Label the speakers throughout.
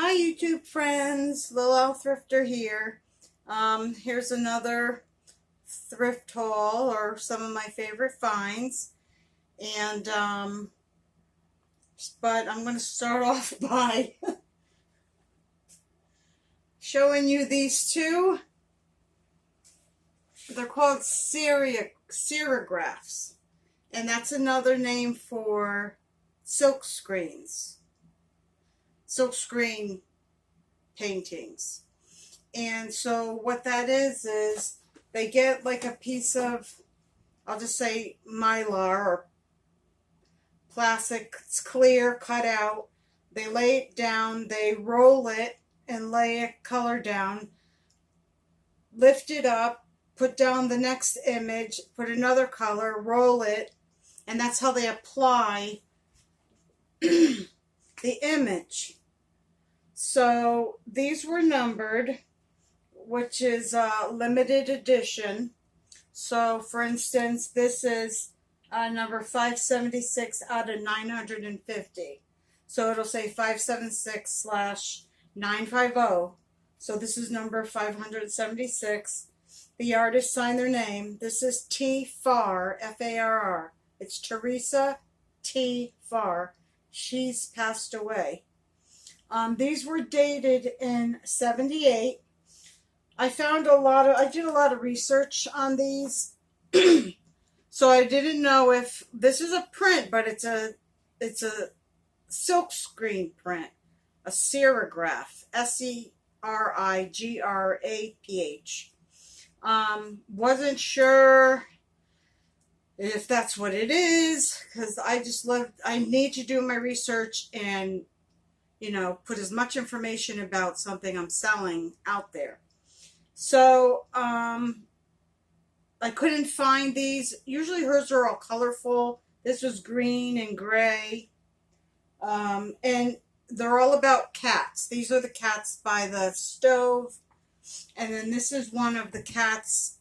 Speaker 1: Hi YouTube friends, Lil L Thrifter here. Here's another thrift haul or some of my favorite finds. And but I'm going to start off by showing you these two. They're called serigraphs. And that's another name for silk screens. Silk screen paintings. And so what that is they get like a piece of, I'll just say mylar or plastic, it's clear, cut out. They lay it down, they roll it and lay a color down, lift it up, put down the next image, put another color, roll it, and that's how they apply the image. So these were numbered, which is a limited edition. So for instance, this is number 576 out of 950. So it'll say 576/950. So this is number 576. The artist signed their name. This is t.farr, F-A-R-R. It's Teresa t.farr. She's passed away. These were dated in 78. I did a lot of research on these. So I didn't know if this is a print, but it's a silk screen print, a serigraph, S-E-R-I-G-R-A-P-H. Wasn't sure if that's what it is, because I need to do my research and, you know, put as much information about something I'm selling out there. So, I couldn't find these. Usually hers are all colorful. This was green and gray. And they're all about cats. These are the cats by the stove. And then this is one of the cats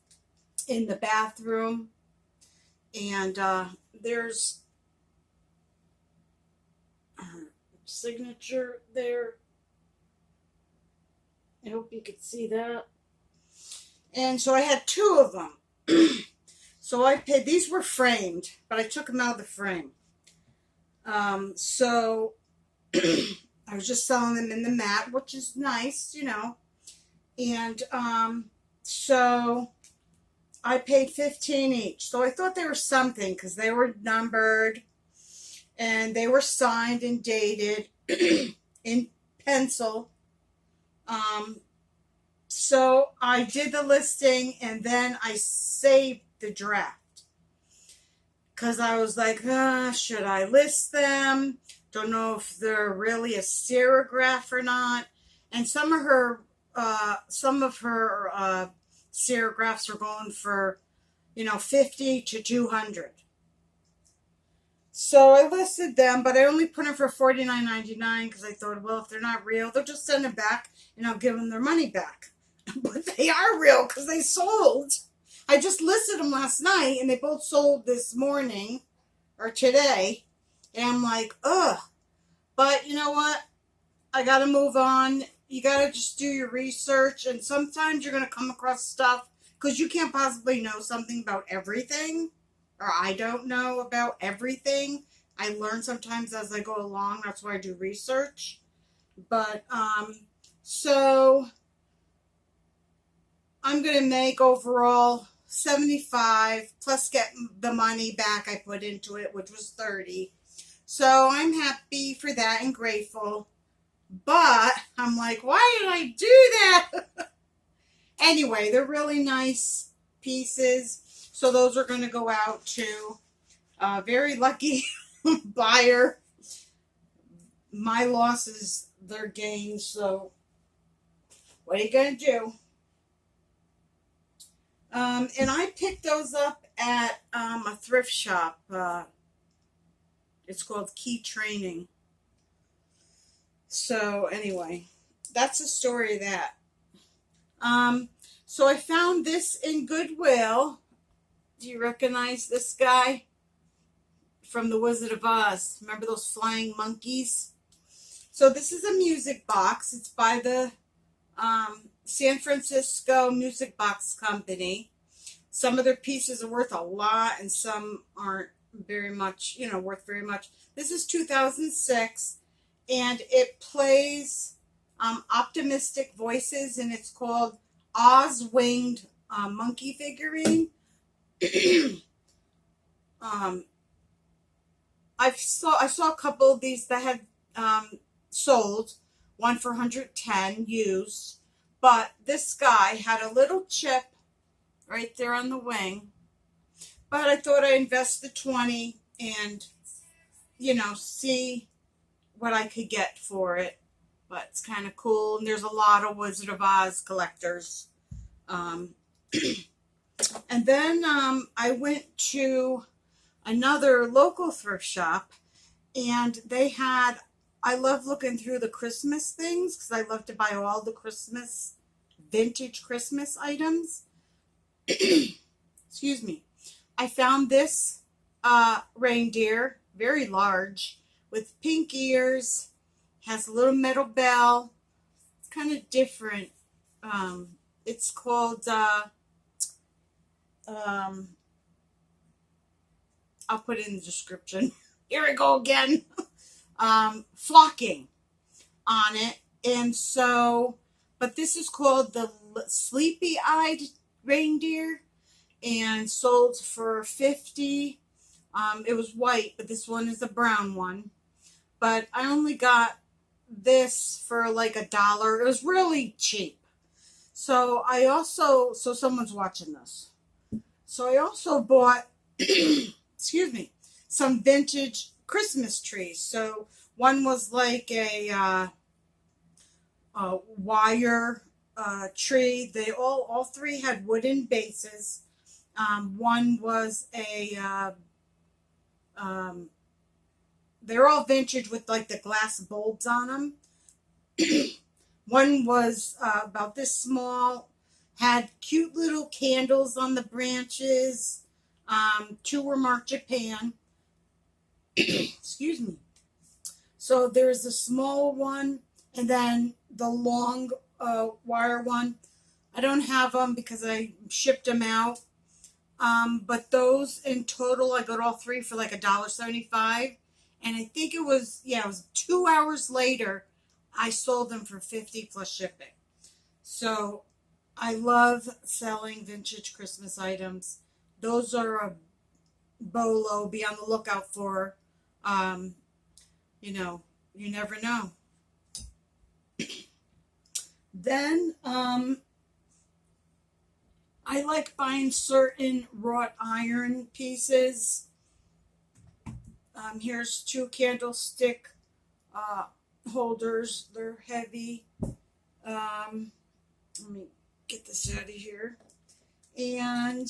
Speaker 1: in the bathroom. And there's signature there. I hope you could see that. And so I had two of them. So I paid, these were framed, but I took them out of the frame. So I was just selling them in the mat, which is nice, you know. And so I paid $15 each. So I thought they were something because they were numbered and they were signed and dated in pencil. So I did the listing and then I saved the draft because I was like, should I list them? Don't know if they're really a serigraph or not. And some of her serigraphs are going for, you know, 50 to 200. So I listed them, but I only put them for $49.99 because I thought, well, if they're not real, they'll just send them back and I'll give them their money back. But they are real because they sold. I just listed them last night and they both sold this morning or today. And I'm like, ugh. But you know what? I got to move on. You got to just do your research. And sometimes you're going to come across stuff because you can't possibly know something about everything. Or I don't know about everything. I learn sometimes as I go along. That's why I do research. But, so I'm going to make overall $75 plus get the money back I put into it, which was $30. So I'm happy for that and grateful. But I'm like, why did I do that? Anyway, they're really nice pieces. So those are going to go out to a very lucky buyer. My loss is their gain. So what are you going to do? And I picked those up at a thrift shop. It's called Key Training. So anyway, that's the story of that. So I found this in Goodwill. Do you recognize this guy? From The Wizard of Oz. Remember those flying monkeys? So this is a music box. It's by the San Francisco Music Box Company. Some of their pieces are worth a lot and some aren't very much, worth very much. This is 2006 and it plays optimistic voices, and it's called Oz Winged Monkey Figurine. I saw a couple of these that had sold, one for 110 used, but this guy had a little chip right there on the wing. But I thought I'd invest the 20 and, see what I could get for it. But it's kind of cool. And there's a lot of Wizard of Oz collectors. And then I went to another local thrift shop, and they had, I love looking through the Christmas things because I love to buy all the vintage Christmas items. Excuse me. I found this reindeer, very large, with pink ears, has a little metal bell. It's kind of different. It's called, I'll put it in the description. Here we go again. Flocking on it. And so, but this is called the Sleepy-Eyed Reindeer, and sold for $50. It was white, but this one is a brown one. But I only got this for like $1. It was really cheap. So so someone's watching this. So I also bought, excuse me, some vintage Christmas trees. So one was like a wire tree. They all three had wooden bases. One was they're all vintage with like the glass bulbs on them. One was about this small, had cute little candles on the branches. Two were marked Japan. Excuse me. So there's the small one and then the long wire one. I don't have them because I shipped them out. But those in total, I got all three for like $1.75. And I think it was 2 hours later, I sold them for $50 plus shipping. So I love selling vintage Christmas items. Those are a bolo. Be on the lookout for. You never know. Then I like buying certain wrought iron pieces. Here's 2 candlestick holders. They're heavy. Let me get this out of here. And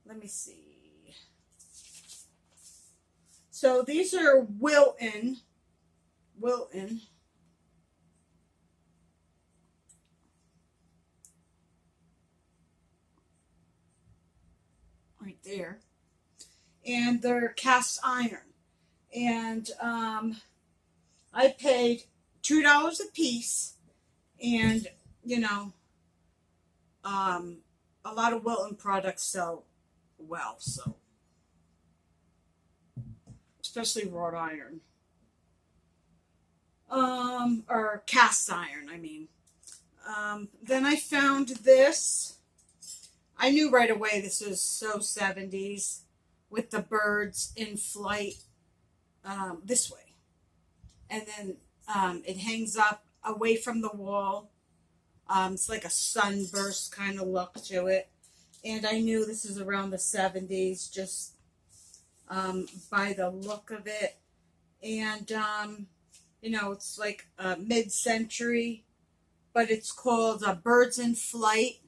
Speaker 1: let me see. So these are Wilton. Right there. And they're cast iron. And I paid $2 a piece. And, a lot of Wilton products sell well, so. Especially wrought iron. Or cast iron, I mean. Then I found this. I knew right away this was so 70s with the birds in flight this way. And then it hangs up away from the wall. It's like a sunburst kind of look to it. And I knew this is around the 70s just by the look of it. And, it's like mid-century, but it's called Birds in Flight.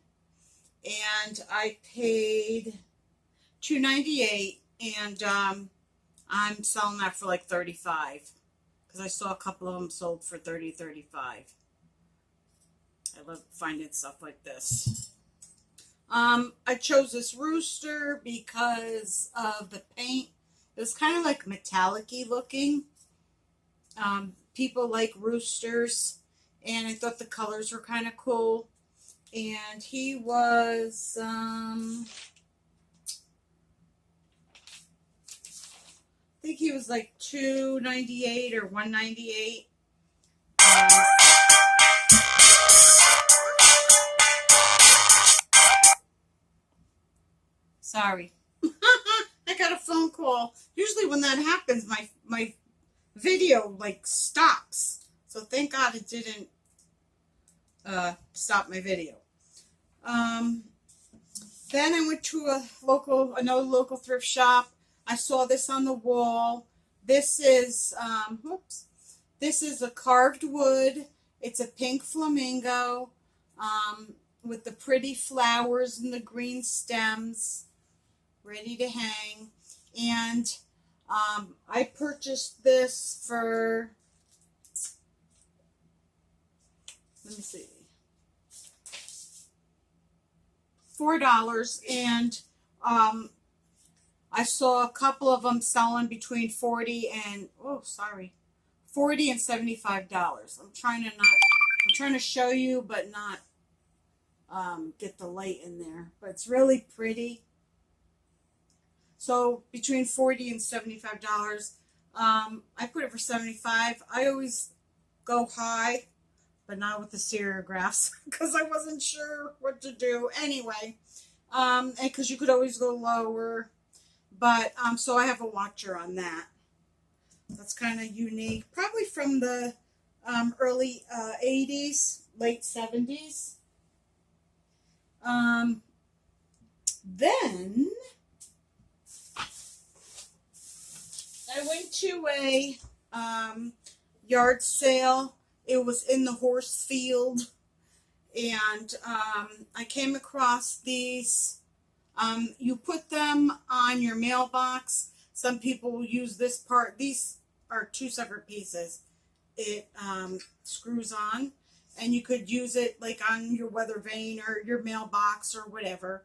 Speaker 1: And I paid $2.98, and I'm selling that for like $35 because I saw a couple of them sold for $30, $35. I love finding stuff like this. I chose this rooster because of the paint. It was kind of like metallic-y looking. People like roosters, and I thought the colors were kind of cool. And he was, I think he was like $2.98 or $1.98. Um, Sorry. I got a phone call. Usually when that happens, my video like stops. So thank God it didn't stop my video. Um, then I went to another local thrift shop. I saw this on the wall. This is this is a carved wood. It's a pink flamingo with the pretty flowers and the green stems, ready to hang. And I purchased this for, let me see, $4. And I saw a couple of them selling between $40 and $75. I'm trying to show you, but not get the light in there. But it's really pretty. So between $40 and $75. I put it for $75. I always go high, but not with the serigraphs because I wasn't sure what to do. Anyway, and because you could always go lower. But so I have a watcher on that. That's kind of unique. Probably from the early 80s, late 70s. Then I went to a yard sale. It was in the horse field. And I came across these. You put them on your mailbox. Some people will use this part. These are two separate pieces. It screws on, and you could use it like on your weather vane or your mailbox or whatever.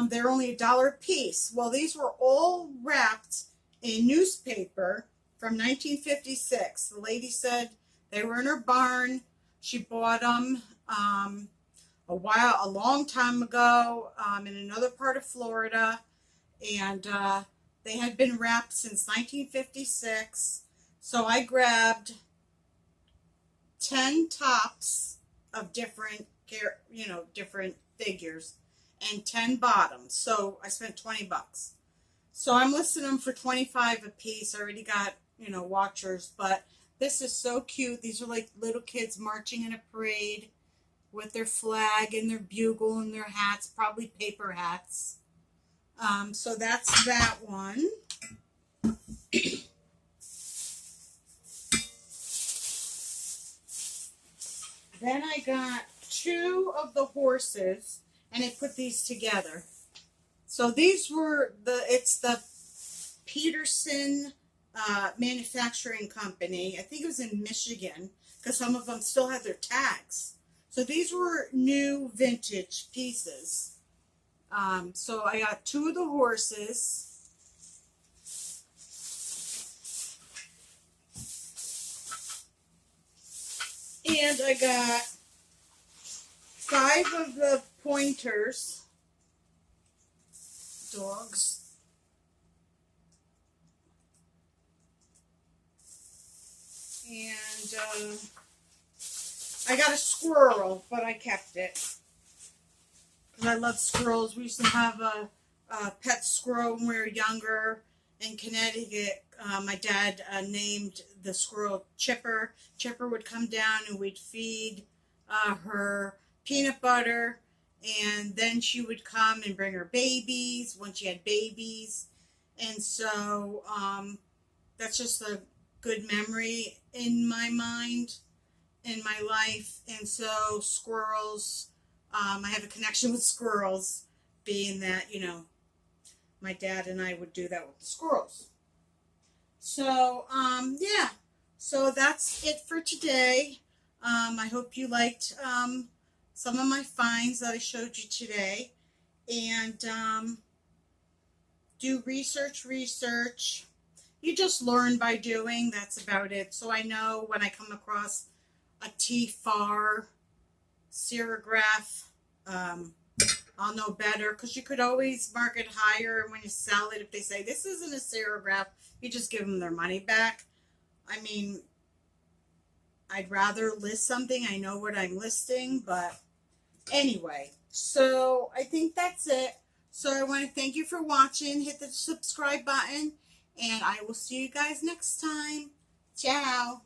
Speaker 1: They're only $1 a piece. Well, these were all wrapped in newspaper from 1956. The lady said they were in her barn. She bought them a long time ago in another part of Florida, and they had been wrapped since 1956. So I grabbed 10 tops of different figures and 10 bottoms. So I spent $20. So I'm listing them for $25 a piece. I already got, watchers, but this is so cute. These are like little kids marching in a parade with their flag and their bugle and their hats, probably paper hats. So that's that one. Then I got 2 of the horses, and I put these together. So these were it's the Peterson Manufacturing Company. I think it was in Michigan, because some of them still have their tags. So these were new vintage pieces. So I got 2 of the horses. And I got 5 of the pointers, dogs. And I got a squirrel, but I kept it. Because I love squirrels. We used to have a pet squirrel when we were younger in Connecticut. My dad named the squirrel Chipper. Chipper would come down and we'd feed her peanut butter. And then she would come and bring her babies when she had babies. And so that's just a good memory in my mind, in my life. And so squirrels, I have a connection with squirrels, being that, my dad and I would do that with the squirrels. So, yeah. So that's it for today. I hope you liked some of my finds that I showed you today. And do research. You just learn by doing. That's about it. So I know when I come across a t.farr serigraph, I'll know better, because you could always mark it higher when you sell it. If they say this isn't a serigraph, you just give them their money back. I mean, I'd rather list something. I know what I'm listing, but anyway, so I think that's it. So I want to thank you for watching. Hit the subscribe button, and I will see you guys next time. Ciao.